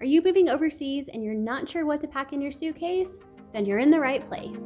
Are you moving overseas and you're not sure what to pack in your suitcase? Then you're in the right place.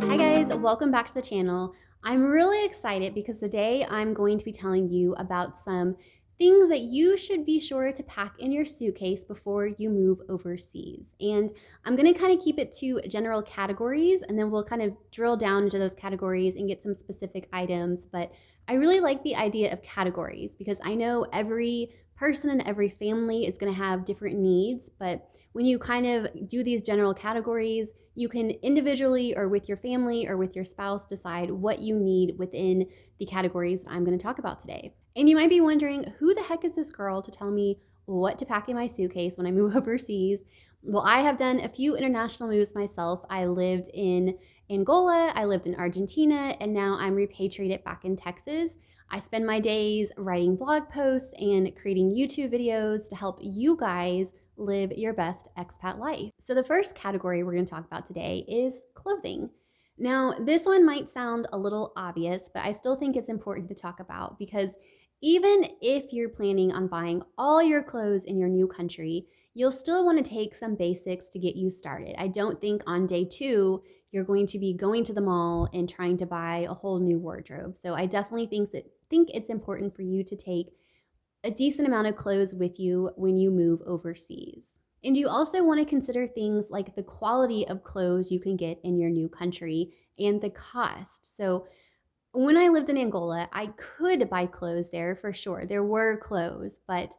Hi guys, welcome back to the channel. I'm really excited because today I'm going to be telling you about some things that you should be sure to pack in your suitcase before you move overseas. And I'm going to kind of keep it to general categories, and then we'll kind of drill down into those categories and get some specific items. But I really like the idea of categories because I know every person and every family is going to have different needs, but when you kind of do these general categories, you can individually or with your family or with your spouse decide what you need within the categories that I'm going to talk about today. And you might be wondering, who the heck is this girl to tell me what to pack in my suitcase when I move overseas? Well, I have done a few international moves myself. I lived in Angola, I lived in Argentina, and now I'm repatriated back in Texas. I spend my days writing blog posts and creating YouTube videos to help you guys live your best expat life. So the first category we're going to talk about today is clothing. Now, this one might sound a little obvious, but I still think it's important to talk about because even if you're planning on buying all your clothes in your new country, you'll still want to take some basics to get you started. I don't think on day 2 you're going to be going to the mall and trying to buy a whole new wardrobe. So I definitely think it's important for you to take a decent amount of clothes with you when you move overseas. And you also want to consider things like the quality of clothes you can get in your new country and the cost. So when I lived in Angola, I could buy clothes there for sure. There were clothes, but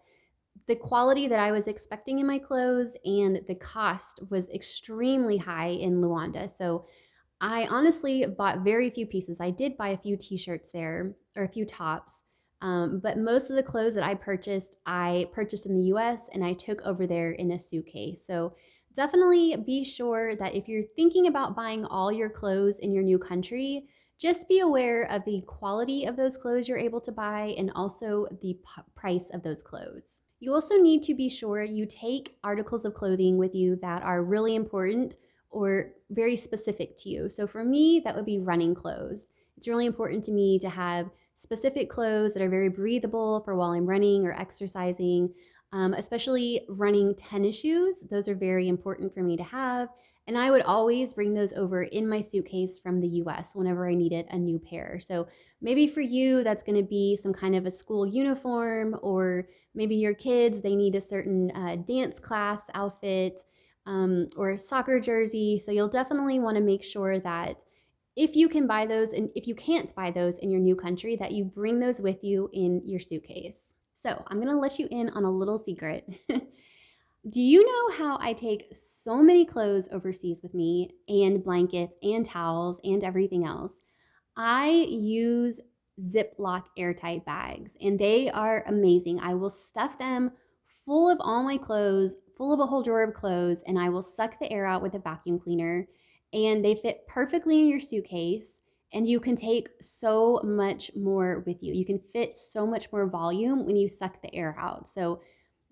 the quality that I was expecting in my clothes and the cost was extremely high in Luanda. So I honestly bought very few pieces. I did buy a few t-shirts there or a few tops, but most of the clothes that I purchased in the US and I took over there in a suitcase. So definitely be sure that if you're thinking about buying all your clothes in your new country, just be aware of the quality of those clothes you're able to buy and also the price of those clothes. You also need to be sure you take articles of clothing with you that are really important or very specific to you. So for me, that would be running clothes. It's really important to me to have specific clothes that are very breathable for while I'm running or exercising, especially running tennis shoes. Those are very important for me to have. And I would always bring those over in my suitcase from the US whenever I needed a new pair. So maybe for you, that's going to be some kind of a school uniform, or maybe your kids, they need a certain dance class outfit, or a soccer jersey. So you'll definitely want to make sure that if you can buy those and if you can't buy those in your new country, that you bring those with you in your suitcase. So I'm going to let you in on a little secret. Do you know how I take so many clothes overseas with me, and blankets and towels and everything else? I use Ziploc airtight bags, and they are amazing. I will stuff them full of all my clothes, full of a whole drawer of clothes, and I will suck the air out with a vacuum cleaner. And they fit perfectly in your suitcase, and you can take so much more with you. You can fit so much more volume when you suck the air out. So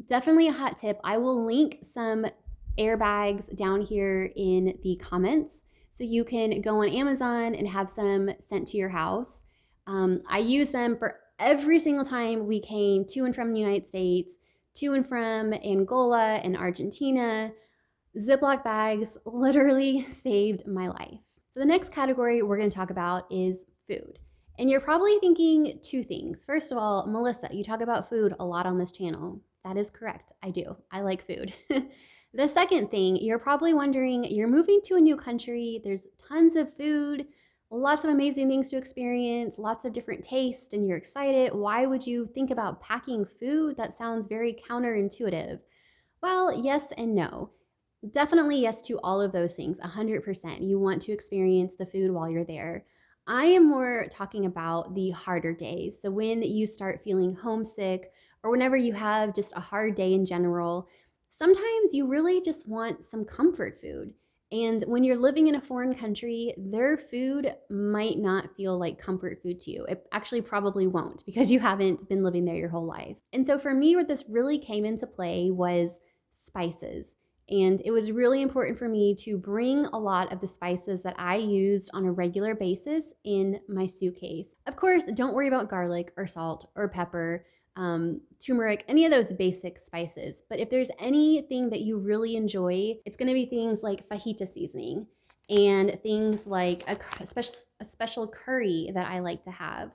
definitely a hot tip. I will link some airbags down here in the comments so you can go on Amazon and have some sent to your house. I use them for every single time we came to and from the United States, to and from Angola and Argentina. Ziploc bags literally saved my life. So the next category we're going to talk about is food. And you're probably thinking two things. First of all, Melissa, you talk about food a lot on this channel. That is correct. I do. I like food. The second thing, you're probably wondering, you're moving to a new country, there's tons of food, lots of amazing things to experience, lots of different tastes, and you're excited. Why would you think about packing food? That sounds very counterintuitive. Well, yes and no. Definitely yes to all of those things, 100%. You want to experience the food while you're there. I am more talking about the harder days. So when you start feeling homesick, or whenever you have just a hard day in general, sometimes you really just want some comfort food. And when you're living in a foreign country, their food might not feel like comfort food to you. It actually probably won't, because you haven't been living there your whole life. And so for me, what this really came into play was spices. And it was really important for me to bring a lot of the spices that I used on a regular basis in my suitcase. Of course, don't worry about garlic or salt or pepper. turmeric, any of those basic spices. But if there's anything that you really enjoy, it's gonna be things like fajita seasoning and things like a special curry that I like to have.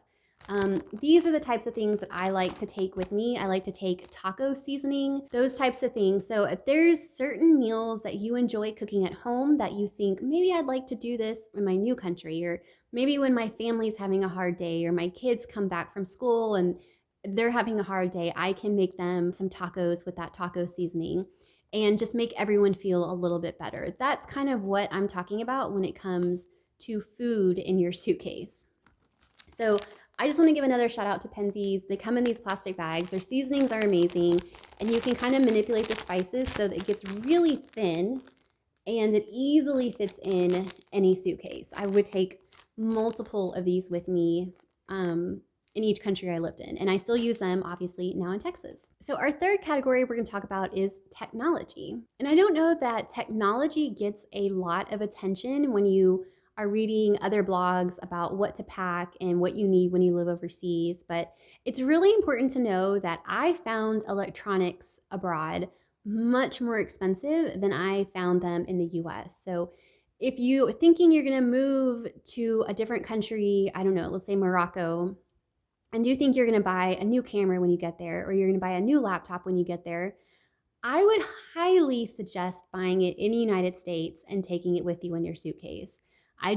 These are the types of things that I like to take with me. I like to take taco seasoning, those types of things. So if there's certain meals that you enjoy cooking at home that you think maybe I'd like to do this in my new country, or maybe when my family's having a hard day or my kids come back from school and they're having a hard day, I can make them some tacos with that taco seasoning and just make everyone feel a little bit better. That's kind of what I'm talking about when it comes to food in your suitcase. So I just want to give another shout out to Penzeys. They come in these plastic bags. Their seasonings are amazing, and you can kind of manipulate the spices so that it gets really thin and it easily fits in any suitcase. I would take multiple of these with me in each country I lived in, and I still use them obviously now in Texas. So our third category we're going to talk about is technology. And I don't know that technology gets a lot of attention when you are reading other blogs about what to pack and what you need when you live overseas, but it's really important to know that I found electronics abroad much more expensive than I found them in the US. So if you're thinking you're gonna move to a different country, I don't know, let's say Morocco, and you think you're gonna buy a new camera when you get there, or you're gonna buy a new laptop when you get there, I would highly suggest buying it in the United States and taking it with you in your suitcase. I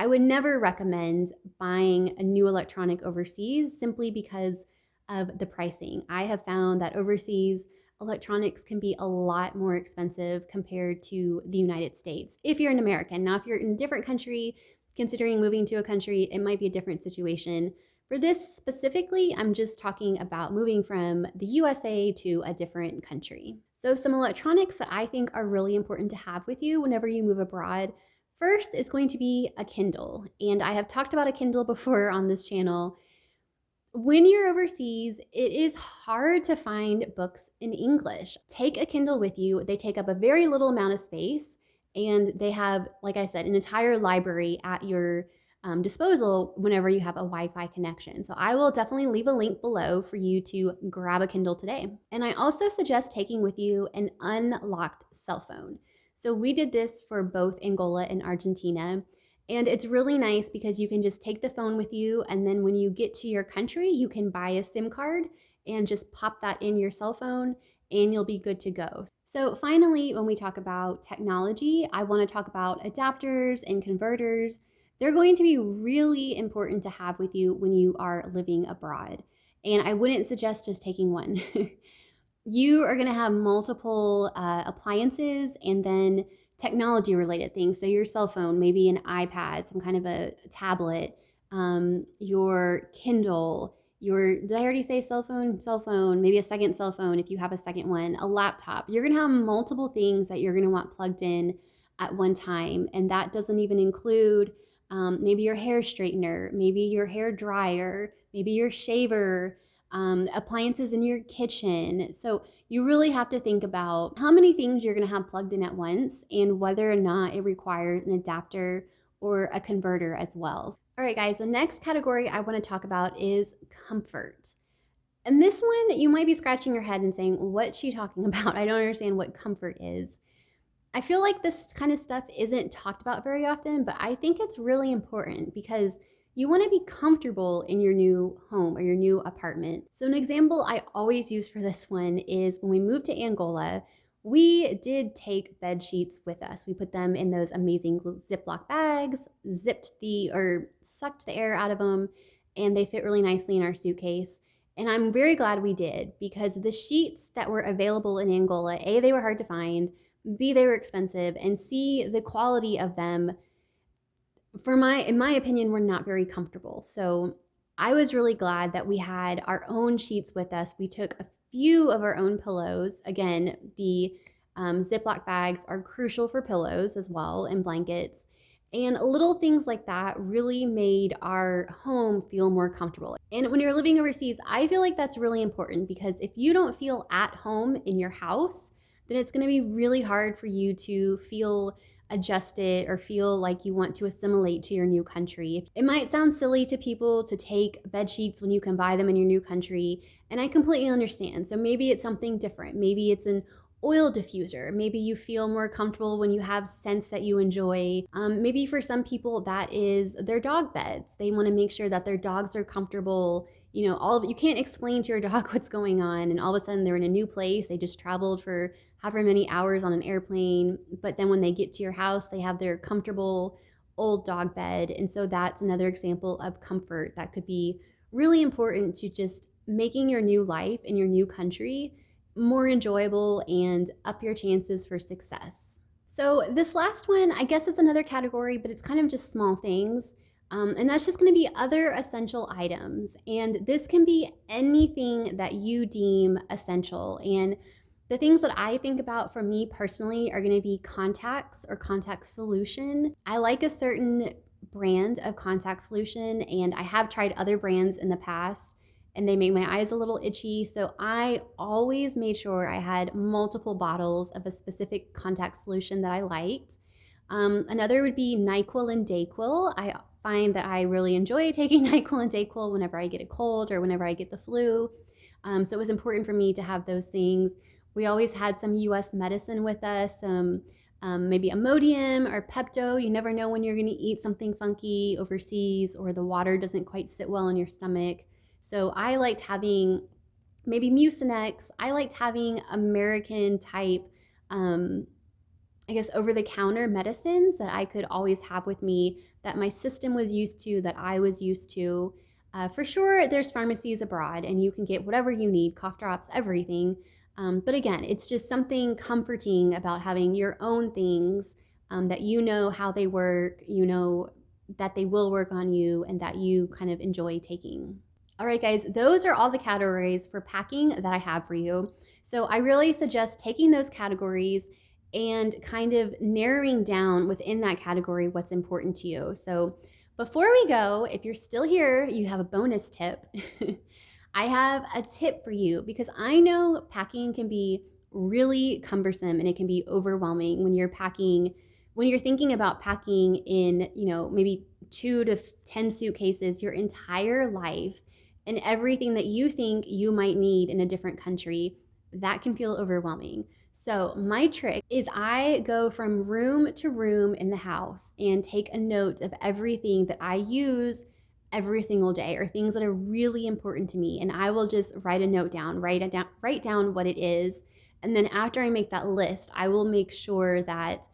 would never recommend buying a new electronic overseas simply because of the pricing. I have found that overseas electronics can be a lot more expensive compared to the United States if you're an American. Now, if you're in a different country, considering moving to a country, it might be a different situation. For this specifically, I'm just talking about moving from the USA to a different country. So some electronics that I think are really important to have with you whenever you move abroad. First is going to be a Kindle. And I have talked about a Kindle before on this channel. When you're overseas, it is hard to find books in English. Take a Kindle with you. They take up a very little amount of space, and they have, like I said, an entire library at your disposal whenever you have a Wi-Fi connection. So I will definitely leave a link below for you to grab a Kindle today. And I also suggest taking with you an unlocked cell phone. So we did this for both Angola and Argentina. And it's really nice because you can just take the phone with you, and then when you get to your country, you can buy a SIM card and just pop that in your cell phone and you'll be good to go. So finally, when we talk about technology, I want to talk about adapters and converters. They're going to be really important to have with you when you are living abroad. And I wouldn't suggest just taking one. You are going to have multiple appliances and then technology related things. So your cell phone, maybe an iPad, some kind of a tablet, your Kindle, did I already say cell phone? Cell phone, maybe a second cell phone if you have a second one, a laptop. You're going to have multiple things that you're going to want plugged in at one time. And that doesn't even include maybe your hair straightener, maybe your hair dryer, maybe your shaver, appliances in your kitchen. So you really have to think about how many things you're going to have plugged in at once and whether or not it requires an adapter or a converter as well. All right, guys, the next category I want to talk about is comfort. And this one, you might be scratching your head and saying, what's she talking about? I don't understand what comfort is. I feel like this kind of stuff isn't talked about very often, but I think it's really important because you want to be comfortable in your new home or your new apartment. So an example I always use for this one is when we moved to Angola, we did take bed sheets with us. We put them in those amazing Ziploc bags, sucked the air out of them, and they fit really nicely in our suitcase. And I'm very glad we did because the sheets that were available in Angola, A, they were hard to find, B, they were expensive, and C, the quality of them in my opinion, were not very comfortable. So I was really glad that we had our own sheets with us. We took a few of our own pillows. Again, the Ziploc bags are crucial for pillows as well and blankets. And little things like that really made our home feel more comfortable. And when you're living overseas, I feel like that's really important because if you don't feel at home in your house, then it's going to be really hard for you to feel adjust it or feel like you want to assimilate to your new country. It might sound silly to people to take bed sheets when you can buy them in your new country, and I completely understand. So maybe it's something different. Maybe it's an oil diffuser. Maybe you feel more comfortable when you have scents that you enjoy. Maybe for some people that is their dog beds. They want to make sure that their dogs are comfortable. You know, you can't explain to your dog what's going on, and all of a sudden they're in a new place. They just traveled for however many hours on an airplane, but then when they get to your house, they have their comfortable old dog bed. And so that's another example of comfort that could be really important to just making your new life in your new country more enjoyable and up your chances for success. So this last one, I guess it's another category, but it's kind of just small things. And that's just going to be other essential items. And this can be anything that you deem essential. And the things that I think about for me personally are going to be contacts or contact solution. I like a certain brand of contact solution, and I have tried other brands in the past and they make my eyes a little itchy. So I always made sure I had multiple bottles of a specific contact solution that I liked. Another would be NyQuil and DayQuil. I find that I really enjoy taking NyQuil and DayQuil whenever I get a cold or whenever I get the flu. So it was important for me to have those things. We always had some US medicine with us, maybe Imodium or Pepto. You never know when you're going to eat something funky overseas or the water doesn't quite sit well in your stomach. So I liked having maybe Mucinex. I liked having American type, I guess, over-the-counter medicines that I could always have with me, that my system was used to, that I was used to. For sure, there's pharmacies abroad and you can get whatever you need, cough drops, everything. But again, it's just something comforting about having your own things that you know how they work, you know that they will work on you, and that you kind of enjoy taking. All right, guys, those are all the categories for packing that I have for you. So I really suggest taking those categories and kind of narrowing down within that category what's important to you. So before we go, if you're still here, you have a bonus tip. I have a tip for you because I know packing can be really cumbersome and it can be overwhelming when you're packing, when you're thinking about packing in, you know, maybe 2 to 10 suitcases your entire life and everything that you think you might need in a different country. That can feel overwhelming. So my trick is I go from room to room in the house and take a note of everything that I use every single day, or things that are really important to me, and I will just write a note down, write down what it is. And then after I make that list, I will make sure that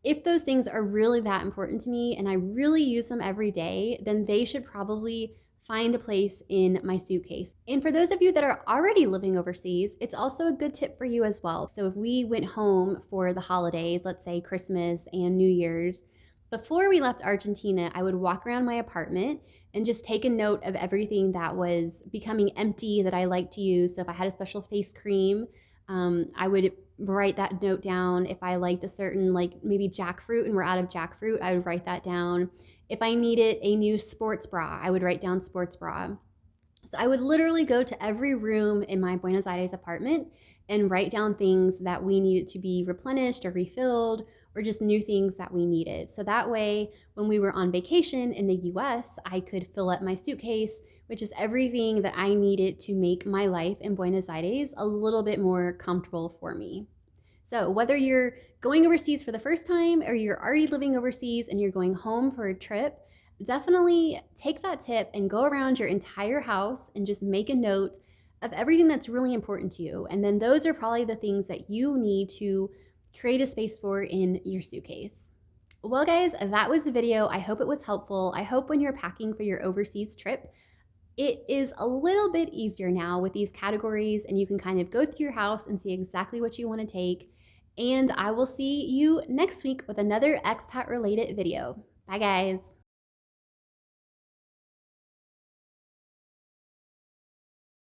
if those things are really that important to me and I really use them every day, then they should probably find a place in my suitcase. And for those of you that are already living overseas, it's also a good tip for you as well. So if we went home for the holidays, let's say Christmas and New Year's, before we left Argentina, I would walk around my apartment and just take a note of everything that was becoming empty that I like to use. So if I had a special face cream, I would write that note down. If I liked a certain, like maybe jackfruit and we're out of jackfruit, I would write that down. If I needed a new sports bra, I would write down sports bra. So I would literally go to every room in my Buenos Aires apartment and write down things that we needed to be replenished or refilled, or just new things that we needed. So that way, when we were on vacation in the US, I could fill up my suitcase, which is everything that I needed to make my life in Buenos Aires a little bit more comfortable for me. So whether you're going overseas for the first time or you're already living overseas and you're going home for a trip, definitely take that tip and go around your entire house and just make a note of everything that's really important to you. And then those are probably the things that you need to create a space for in your suitcase. Well, guys, that was the video. I hope it was helpful. I hope when you're packing for your overseas trip, it is a little bit easier now with these categories, and you can kind of go through your house and see exactly what you want to take. And I will see you next week with another expat related video. Bye, guys.